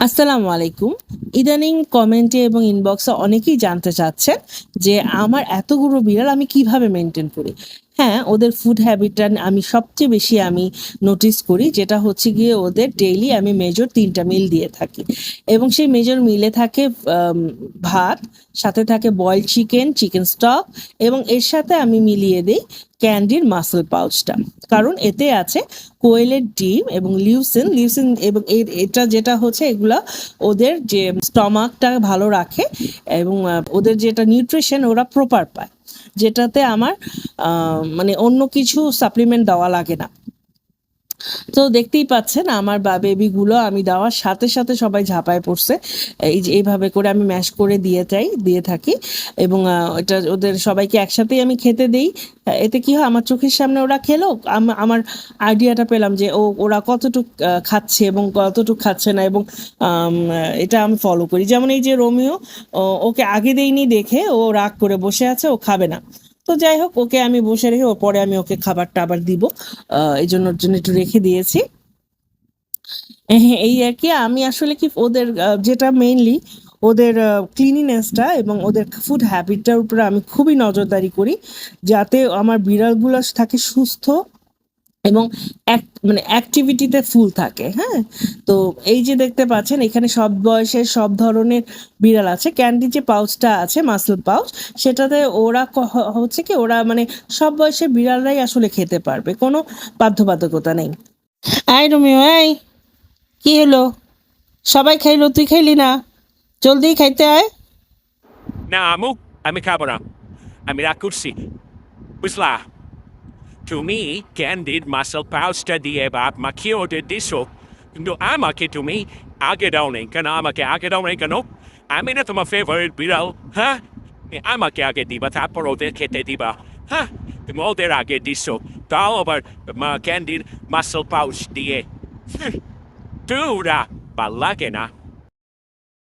আসসালামু আলাইকুম। ইদানিং কমেন্টে এবং ইনবক্সে অনেকেই জানতে চাচ্ছেন যে আমার এতগুলো বিড়াল আমি কিভাবে মেইনটেইন করি? হ্যাঁ, ওদের ফুড হ্যাবিটটা আমি সবচেয়ে বেশি নোটিস করি যেটা হচ্ছে গিয়ে ওদের ডেইলি আমি মেজর ৩ টা মিল দিয়ে থাকি এবং সেই মেজর মিলে থাকে আম ভাত, সাথে থাকে বয়েলড চিকেন, চিকেন স্টক এবং এর সাথে আমি মিলিয়ে দেই ক্যান্ডির মাসল পাউচটা। কারণ এতে আছে কোয়েলের ডিম এবং লিউসিন এবং এটা যেটা হচ্ছে এগুলা ওদের যে স্টমাকটা ভালো রাখে এবং ওদের যেটা নিউট্রিশন ওরা প্রপার পায়। যেটাতে আমার মানে অন্য কিছু সাপ্লিমেন্ট দেওয়া লাগে না। তো দেখতেই পাচ্ছেন আমার বেবিগুলো আমি দেওয়ার সাথে সাথে সবাই ঝাঁপায় পড়ছে। এই যে এইভাবে করে আমি ম্যাশ করে দিয়ে থাকি এবং এটা ওদের সবাইকে একসাথেই আমি খেতে দেই। এতে কি হয় আমার চোখের সামনে ওরা খেলো আমার আইডিয়াটা পেলাম যে ওরা কতটুক খাচ্ছে এবং কতটুক খাচ্ছে না এবং এটা আমি ফলো করি। যেমন এই যে রোমিও ওকে আগে দেইনি দেখে ও রাগ করে বসে আছে, ও খাবে না। তো যাই হোক ওকে আমি বসে রেখে ওর পরে আমি ওকে খাবারটা আবার দিব। এই জন্য ওর জন্য একটু রেখে দিয়েছি। হ্যাঁ, এই আর কি আমি আসলে কি ওদের যেটা মেইনলি ওদের ক্লিনিনেসটা এবং ওদের ফুড হ্যাবিটটার উপরে আমি খুবই নজরদারি করি যাতে আমার বিড়ালগুলো থাকে সুস্থ এবং মানে অ্যাক্টিভিটিতে ফুল থাকে। হ্যাঁ, তো এই যে দেখতে পাচ্ছেন এখানে সব বয়সের সব ধরনের বিড়াল আছে। ক্যান্ডি যে পাউচটা আছে মাসল পাউচ, সেটাতে ওরা হচ্ছে কি ওরা মানে সব বয়সের বিড়ালরাই আসলে খেতে পারবে, কোনো বাধ্যবাধকতা নেই। আই রোমিও, এই কি হলো? সবাই খাইলো, তুই খাইলি না? জলদি খাইতে আয়। না আমু, আমি খাবো না। আমি রাগ করছি, বুঝলা? তুমি ক্যান্ডিড মাসল পাউচটা দিয়ে বাপ মাখিয়ে ওদের দিছো, কিন্তু আমাকে তুমি আগে দাও নেই কেন? আমাকে আগে দাও নেই কেন? আমি না তোমার ফেভারিট বিড়াল, হ্যাঁ? আমাকে আগে দিবা, তারপর ওদের খেতে দিবা, হ্যাঁ? তুমি ওদের আগে দিছো, তাও আবার ক্যান্ডিড মাসল পাউচ দিয়ে। দুরা, ভাল লাগে না।